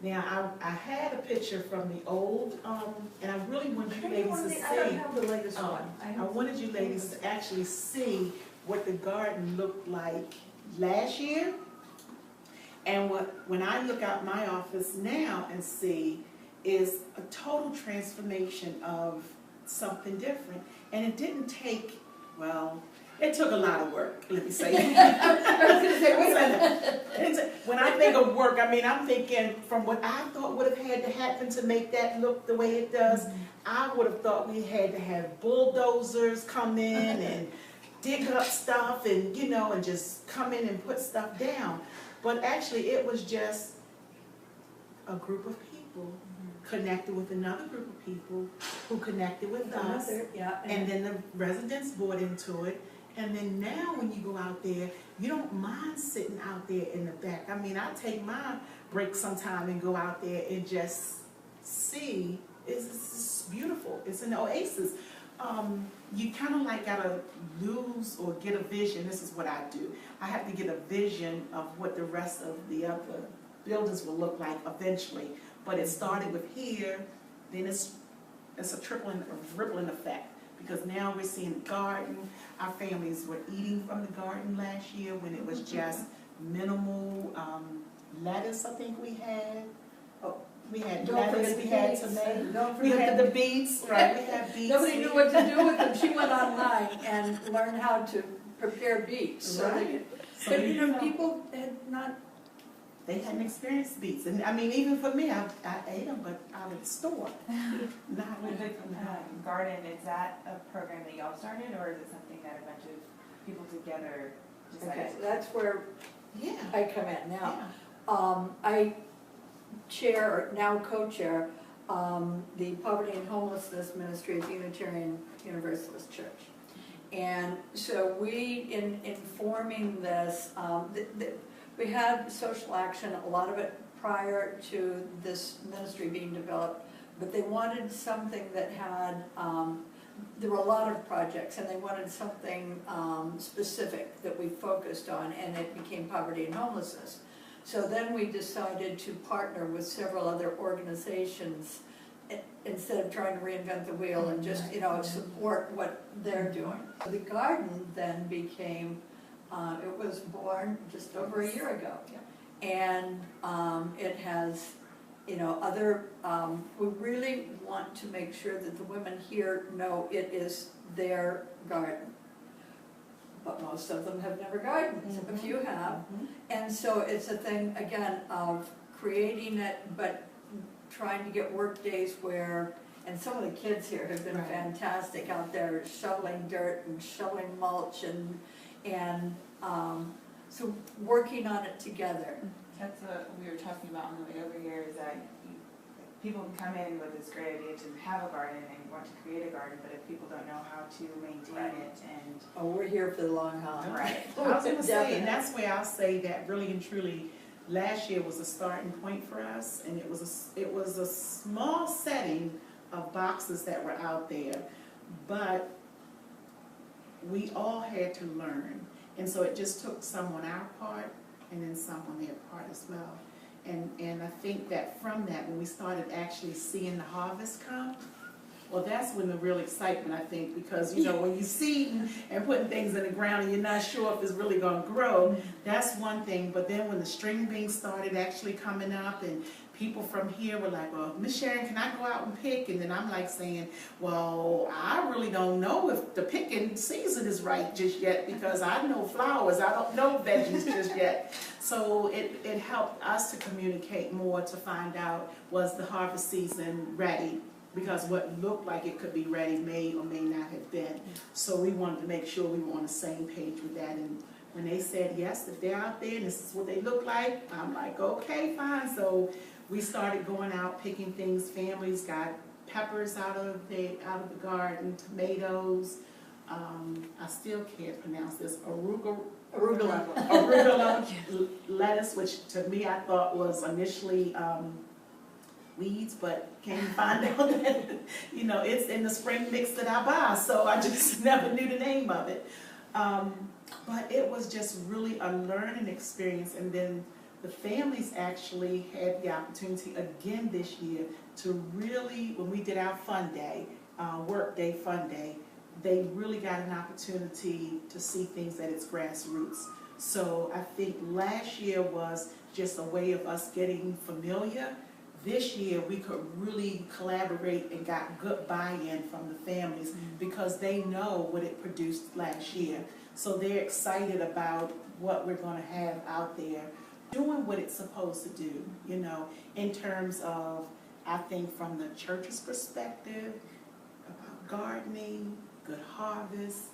Now, I had a picture from the old, and I really wanted you ladies to see. I don't have the latest one. I wanted you ladies to actually see what the garden looked like last year. And when I look out my office now and see is a total transformation of something different. And it didn't take, well, it took a lot of work, let me say. I was going to say, wait a minute. When I think of work, I mean, I'm thinking from what I thought would have had to happen to make that look the way it does. I would have thought we had to have bulldozers come in and dig up stuff and, you know, and just come in and put stuff down. But actually, it was just a group of people connected with another group of people who connected with us. And then the residents bought into it. And then now when you go out there, you don't mind sitting out there in the back. I mean, I take my break sometime and go out there and just see. It's beautiful. It's an oasis. You kind of like gotta lose or get a vision. This is what I do. I have to get a vision of what the rest of the other buildings will look like eventually. But it started with here, then it's a rippling effect. Because now we're seeing the garden. Our families were eating from the garden last year when it was just minimal lettuce, I think we had. Oh, we had lettuce, we had tomatoes, we had the beets, right? We had beets. Nobody knew what to do with them. She went online and learned how to prepare beets. Right. So but you know, people had not. They hadn't experienced beets, and I mean, even for me, I ate them, but out of the store. Not with the garden. Is that a program that y'all started, or is it something that a bunch of people together decided? Okay, that's where I come in now. Yeah. I chair, or now co-chair, the Poverty and Homelessness Ministry at the Unitarian Universalist Church. And so we, in forming this, we had social action, a lot of it prior to this ministry being developed, but they wanted something that had, there were a lot of projects, and they wanted something specific that we focused on, and it became poverty and homelessness. So then we decided to partner with several other organizations instead of trying to reinvent the wheel and just, you know, support what they're doing. The garden then became, it was born just over a year ago. And it has, you know, other, we really want to make sure that the women here know it is their garden. But most of them have never gardened. A few have. And so it's a thing, again, of creating it, but trying to get work days where, and some of the kids here have been fantastic out there shoveling dirt and shoveling mulch and so working on it together. That's what we were talking about on the way over here, is that people can come in with this great idea to have a garden and want to create a garden, but if people don't know how to maintain it and... Oh, we're here for the long haul. Right. I was going to say, and that's where I'll say that really and truly last year was a starting point for us, and it was a small setting of boxes that were out there, but we all had to learn, and so it just took some on our part and then some on their part as well. And I think that from that, when we started actually seeing the harvest come, well, that's when the real excitement, I think, because, you know, when you're seeding and putting things in the ground and you're not sure if it's really going to grow, that's one thing. But then when the string beans started actually coming up and people from here were like, well, Miss Sharon, can I go out and pick? And then I'm like saying, well, I really don't know if the picking season is right just yet, because I know flowers, I don't know veggies just yet. So it helped us to communicate more to find out, was the harvest season ready? Because what looked like it could be ready may or may not have been. So we wanted to make sure we were on the same page with that. And when they said, yes, if they're out there and this is what they look like, I'm like, okay, fine. So we started going out, picking things. Families got peppers out of the garden, tomatoes. I still can't pronounce this, arugula lettuce, which to me I thought was initially weeds, but can you find out that, you know, it's in the spring mix that I buy, so I just never knew the name of it. But it was just really a learning experience, and then the families actually had the opportunity again this year to really, when we did our fun day, work day, fun day, they really got an opportunity to see things at its grassroots. So I think last year was just a way of us getting familiar. This year we could really collaborate and got good buy-in from the families because they know what it produced last year. So they're excited about what we're going to have out there, doing what it's supposed to do, you know, in terms of, I think from the church's perspective, about gardening, good harvest,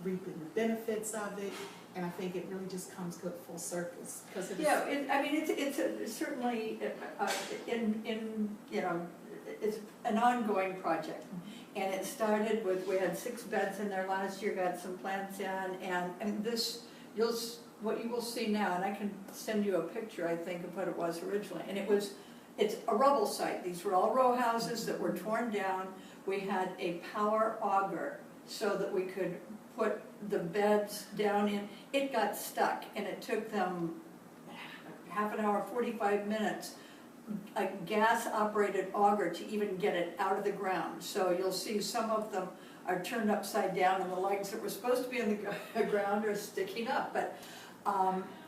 reaping the benefits of it, and I think it really just comes good full circle. Yeah, it's certainly it's an ongoing project. And it started with, we had 6 beds in there last year, got some plants in, and this, what you will see now, and I can send you a picture, I think, of what it was originally. And it's a rubble site. These were all row houses that were torn down. We had a power auger so that we could put the beds down in. It got stuck, and it took them half an hour, 45 minutes, a gas-operated auger to even get it out of the ground. So you'll see some of them are turned upside down, and the legs that were supposed to be in the ground are sticking up. But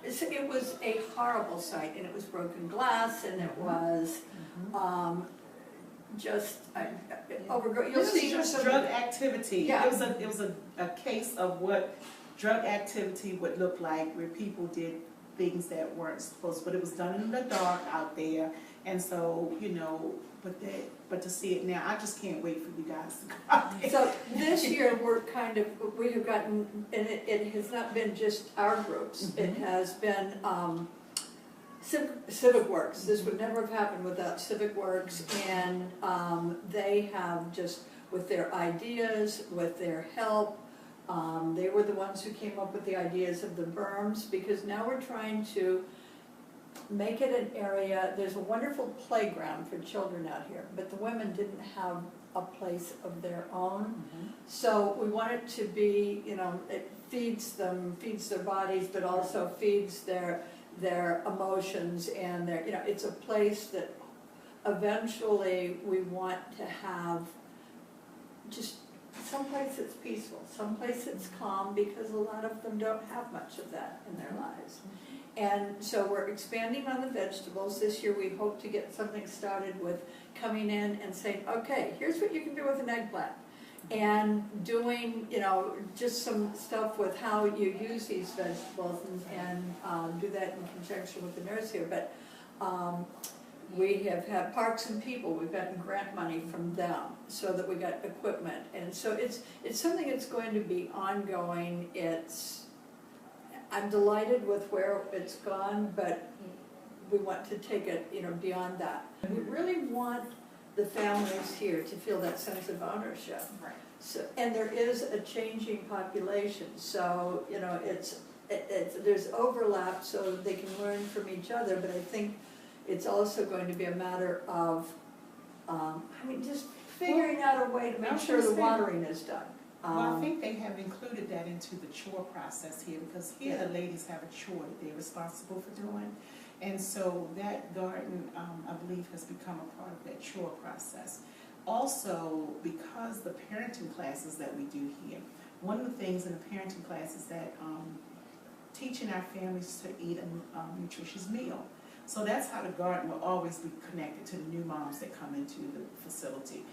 it was a horrible sight, and it was broken glass, and it was just overgrown. You'll see just drug activity. Yeah. It was a case of what drug activity would look like, where people did things that weren't supposed, but it was done in the dark out there, and so, you know, but to see it now, I just can't wait for you guys to go out there. So this year we have gotten, and it has not been just our groups, it has been Civic Works. This would never have happened without Civic Works, and they have just, with their ideas, with their help, they were the ones who came up with the ideas of the berms, because now we're trying to make it an area. There's a wonderful playground for children out here, but the women didn't have a place of their own. So we want it to be, you know, it feeds them, feeds their bodies, but also feeds their emotions and their, you know, it's a place that eventually we want to have just someplace that's peaceful, someplace that's calm, because a lot of them don't have much of that in their lives. And so we're expanding on the vegetables. This year we hope to get something started with coming in and saying, okay, here's what you can do with an eggplant. And doing, you know, just some stuff with how you use these vegetables and do that in conjunction with the nurse here. But we have had Parks and People, we've gotten grant money from them so that we got equipment. And so it's something that's going to be ongoing. I'm delighted with where it's gone, but we want to take it, you know, beyond that. We really want the families here to feel that sense of ownership. Right. So, and there is a changing population, so, you know, there's overlap so they can learn from each other, but I think it's also going to be a matter of, just figuring out a way to make sure the watering is done. Well, I think they have included that into the chore process here, because here the ladies have a chore that they're responsible for doing. And so that garden, I believe, has become a part of that chore process. Also, because the parenting classes that we do here, one of the things in the parenting class is that teaching our families to eat a nutritious meal. So that's how the garden will always be connected to the new moms that come into the facility.